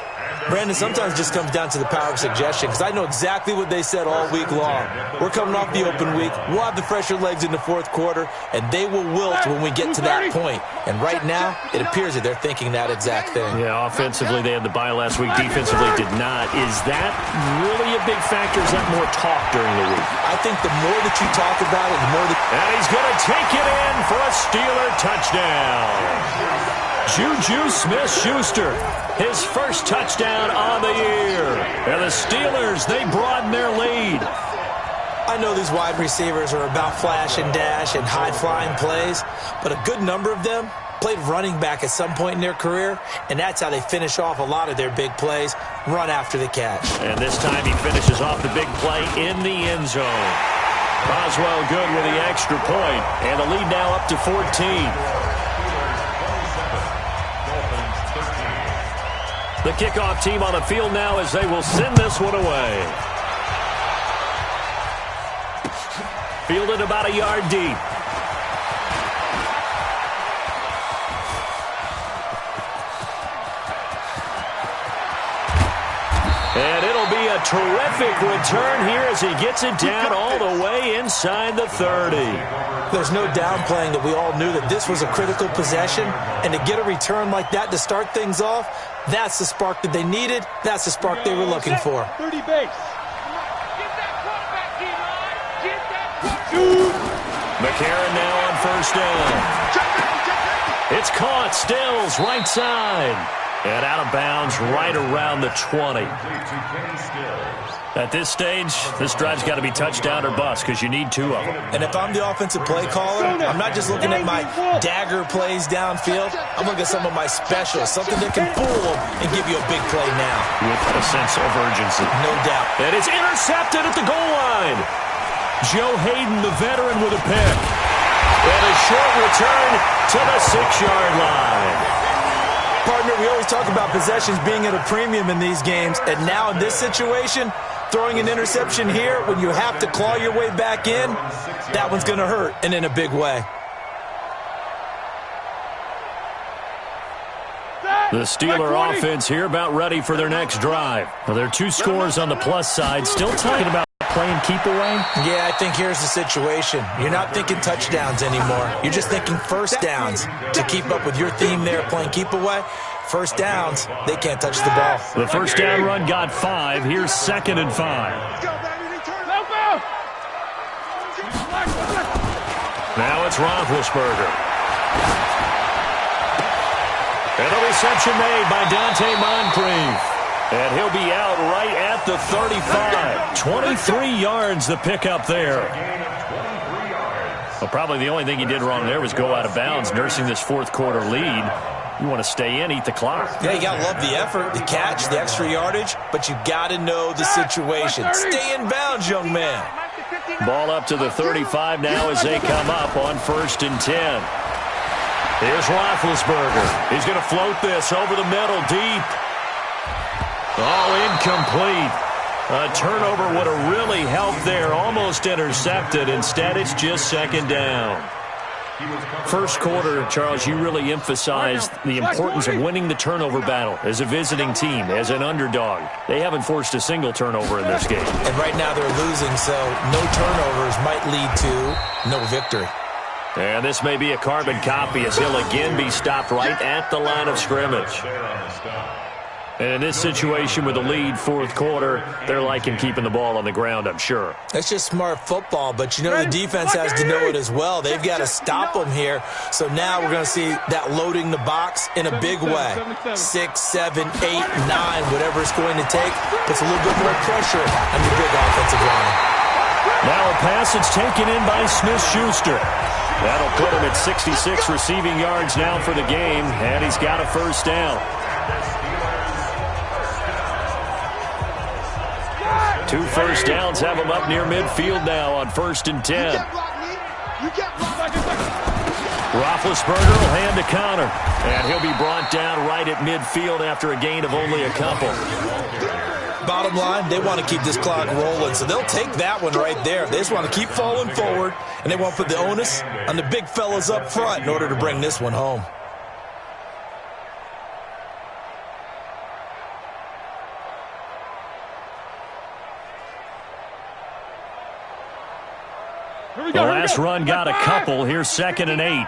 Brandon, sometimes it just comes down to the power of suggestion, because I know exactly what they said all week long. We're coming off the open week. We'll have the fresher legs in the 4th quarter, and they will wilt when we get to that point. And right now, it appears that they're thinking that exact thing. Yeah, offensively, they had the bye last week. Defensively, did not. Is that really a big factor? Is that more talk during the week? I think the more that you talk about it, the more that... And he's going to take it in for a Steeler touchdown. Juju Smith-Schuster, his first touchdown on the year. And the Steelers, they broaden their lead. I know these wide receivers are about flash and dash and high-flying plays, but a good number of them played running back at some point in their career, and that's how they finish off a lot of their big plays, run after the catch. And this time he finishes off the big play in the end zone. Boswell good with the extra point, and the lead now up to 14. The kickoff team on the field now as they will send this one away. Fielded about a yard deep. And it'll be a terrific return here as he gets it down all the way inside the 30. There's no downplaying that we all knew that this was a critical possession, and to get a return like that to start things off, that's the spark that they needed. That's the spark they were looking for. 30 base. McCarron now on 1st down. It's caught. Stills right side. And out of bounds right around the 20. At this stage, this drive's got to be touchdown or bust because you need 2 of them. And if I'm the offensive play caller, I'm not just looking at my dagger plays downfield. I'm looking at some of my specials, something that can fool them and give you a big play now. With a sense of urgency. No doubt. And it's intercepted at the goal line. Joe Hayden, the veteran, with a pick. And a short return to the 6-yard line. Partner, we always talk about possessions being at a premium in these games, and now in this situation, throwing an interception here when you have to claw your way back in, that one's going to hurt, and in a big way. The Steeler offense here about ready for their next drive. Well, there are 2 scores on the plus side. Still talking about playing keep away? Yeah, I think here's the situation. You're not thinking touchdowns anymore. You're just thinking 1st downs. To keep up with your theme there, playing keep away, 1st downs, they can't touch the ball. The 1st down run got 5. Here's 2nd and 5. Now it's Roethlisberger. And the reception made by Dante Moncrief. And he'll be out right at the 35. 23 yards the pickup there. Well, probably the only thing he did wrong there was go out of bounds, nursing this fourth quarter lead. You want to stay in, eat the clock. Yeah, you got to love the effort, the catch, the extra yardage, but you got to know the situation. Stay in bounds, young man. Ball up to the 35 now as they come up on 1st and 10. Here's Roethlisberger. He's going to float this over the middle, deep. All incomplete. A turnover would have really helped there. Almost intercepted. Instead, it's just 2nd down. First quarter, Charles, you really emphasized the importance of winning the turnover battle as a visiting team, as an underdog. They haven't forced a single turnover in this game. And right now they're losing, so no turnovers might lead to no victory. And this may be a carbon copy as he'll again be stopped right at the line of scrimmage. And in this situation with the lead, fourth quarter, they're liking keeping the ball on the ground, I'm sure. That's just smart football, but you know the defense has to know it as well. They've got to stop them here. So now we're going to see that loading the box in a big way. 6, 7, 8, 9, whatever it's going to take, puts a little bit more pressure on the big offensive line. Now a pass that's taken in by Smith-Schuster. That'll put him at 66 receiving yards now for the game, and he's got a first down. 2 first downs have him up near midfield now on 1st and 10. Roethlisberger will hand to Connor, and he'll be brought down right at midfield after a gain of only a couple. Bottom line, they want to keep this clock rolling, so they'll take that one right there. They just want to keep falling forward, and they want to put the onus on the big fellas up front in order to bring this one home. The last run got a couple. Here's 2nd and 8.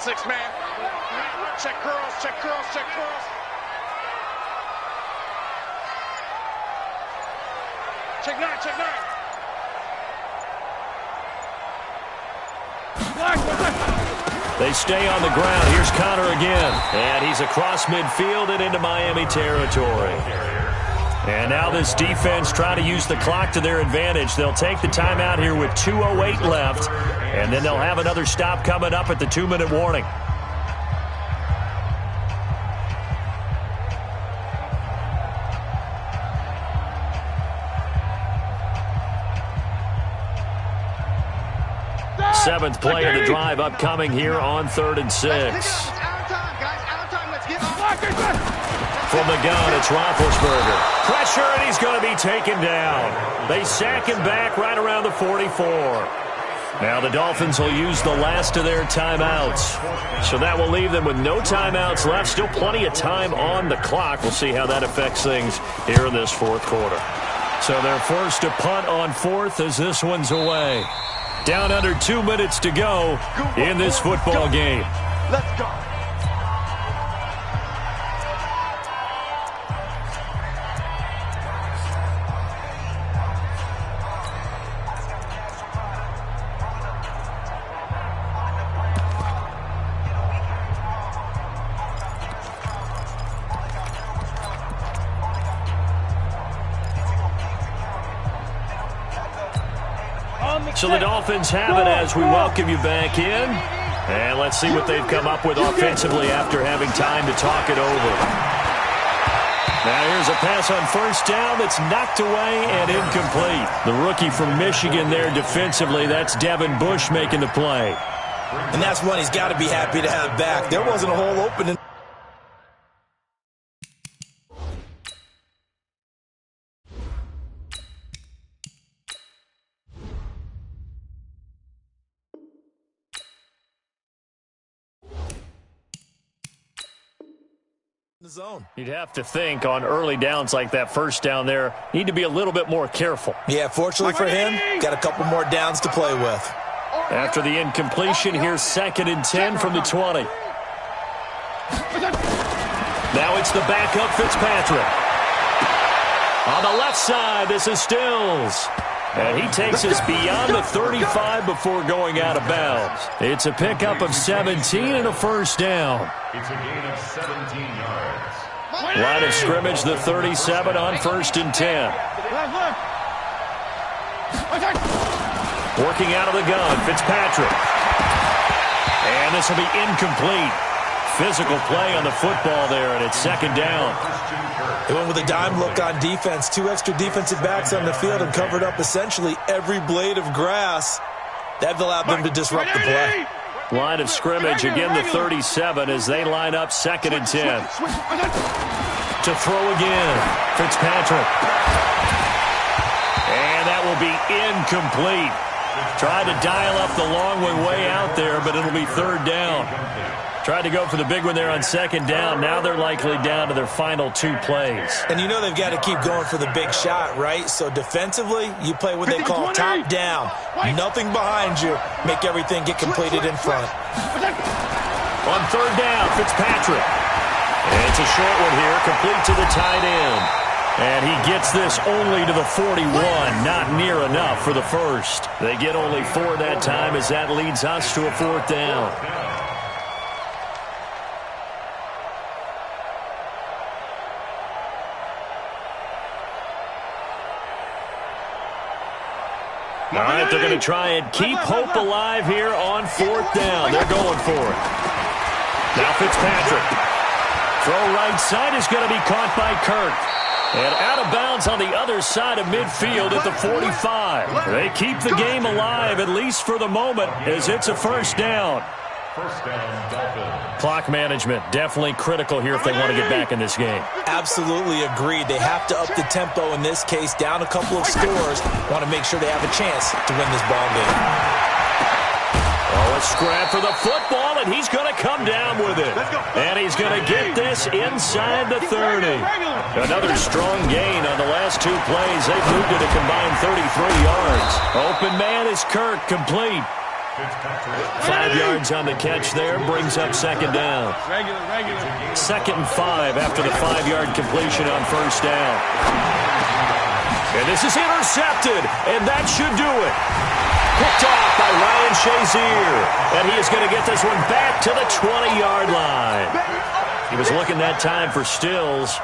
6-man. Check curls, check curls, check curls. Check 9, check 9. They stay on the ground. Here's Connor again. And he's across midfield and into Miami territory. And now this defense trying to use the clock to their advantage. They'll take the timeout here with 2:08 left, and then they'll have another stop coming up at the 2-minute warning. Seventh play of the drive upcoming here on 3rd and 6. From the gun, it's Roethlisberger. Pressure, and he's going to be taken down. They sack him back right around the 44. Now the Dolphins will use the last of their timeouts. So that will leave them with no timeouts left. Still plenty of time on the clock. We'll see how that affects things here in this fourth quarter. So they're forced to punt on 4th as this one's away. Down under 2 minutes to go in this football game. Let's go. So the Dolphins have it as we welcome you back in. And let's see what they've come up with offensively after having time to talk it over. Now here's a pass on 1st down that's knocked away and incomplete. The rookie from Michigan there defensively, that's Devin Bush making the play. And that's one he's got to be happy to have back. There wasn't a hole open. Zone. You'd have to think on early downs like that first down there, need to be a little bit more careful. Yeah, fortunately for him, got a couple more downs to play with. After the incompletion, here's 2nd and 10 from the 20. Now it's the backup Fitzpatrick. On the left side, this is Stills. And he takes us beyond the 35 before going out of bounds. It's a pickup of 17 and a first down. It's a gain of 17 yards. Line of scrimmage, the 37 on 1st and 10. Working out of the gun, Fitzpatrick. And this will be incomplete. Physical play on the football there, and it's 2nd down. They went with a dime look on defense. 2 extra defensive backs on the field and covered up essentially every blade of grass. That allowed them to disrupt the play. Line of scrimmage, again the 37 as they line up 2nd and 10. To throw again, Fitzpatrick. And that will be incomplete. Tried to dial up the long one way out there, but it'll be 3rd down. Tried to go for the big one there on 2nd down. Now they're likely down to their final 2 plays. And you know they've got to keep going for the big shot, right? So defensively, you play what they call top down. Nothing behind you. Make everything get completed in front. On 3rd down, Fitzpatrick. And it's a short one here, complete to the tight end. And he gets this only to the 41, not near enough for the first. They get only 4 that time as that leads us to a 4th down. All right, they're going to try and keep hope alive here on 4th down. They're going for it. Now Fitzpatrick. Throw right side is going to be caught by Kirk. And out of bounds on the other side of midfield at the 45. They keep the game alive, at least for the moment, as it's a 1st down. First down, Dolphins. Clock management definitely critical here if they want to get back in this game. Absolutely agreed. They have to up the tempo in this case, down a couple of scores. Want to make sure they have a chance to win this ball game. Oh, a scrap for the football, and he's going to come down with it. And he's going to get this inside the 30. Another strong gain on the last 2 plays. They've moved it a combined 33 yards. Open man is Kirk, complete. 5 yards on the catch there, brings up 2nd down. 2nd and 5 after the 5-yard completion on 1st down. And this is intercepted, and that should do it. Picked off by Ryan Shazier, and he is going to get this one back to the 20-yard line. He was looking that time for Stills.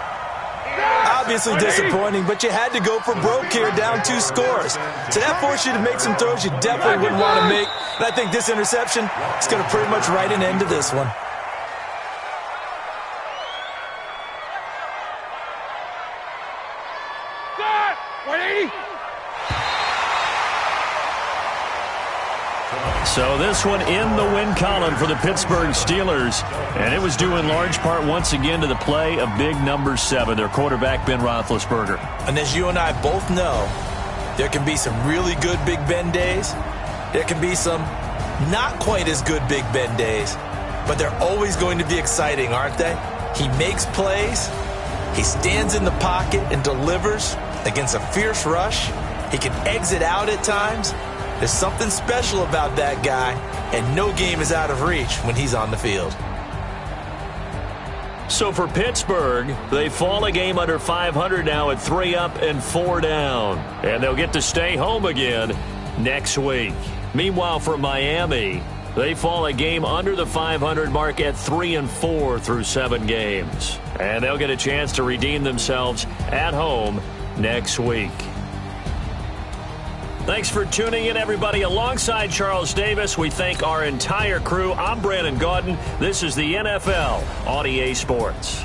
Obviously disappointing, but you had to go for broke here, down 2 scores. So that forced you to make some throws you definitely wouldn't want to make. And I think this interception is going to pretty much write an end to this one. So this one in the win column for the Pittsburgh Steelers. And it was due in large part once again to the play of big number 7, their quarterback Ben Roethlisberger. And as you and I both know, there can be some really good Big Ben days. There can be some not quite as good Big Ben days. But they're always going to be exciting, aren't they? He makes plays. He stands in the pocket and delivers against a fierce rush. He can exit out at times. There's something special about that guy, and no game is out of reach when he's on the field. So for Pittsburgh, they fall a game under 500 now at 3 up and 4 down. And they'll get to stay home again next week. Meanwhile, for Miami, they fall a game under the 500 mark at 3 and 4 through 7 games. And they'll get a chance to redeem themselves at home next week. Thanks for tuning in, everybody. Alongside Charles Davis, we thank our entire crew. I'm Brandon Gaudin. This is the NFL on EA Sports.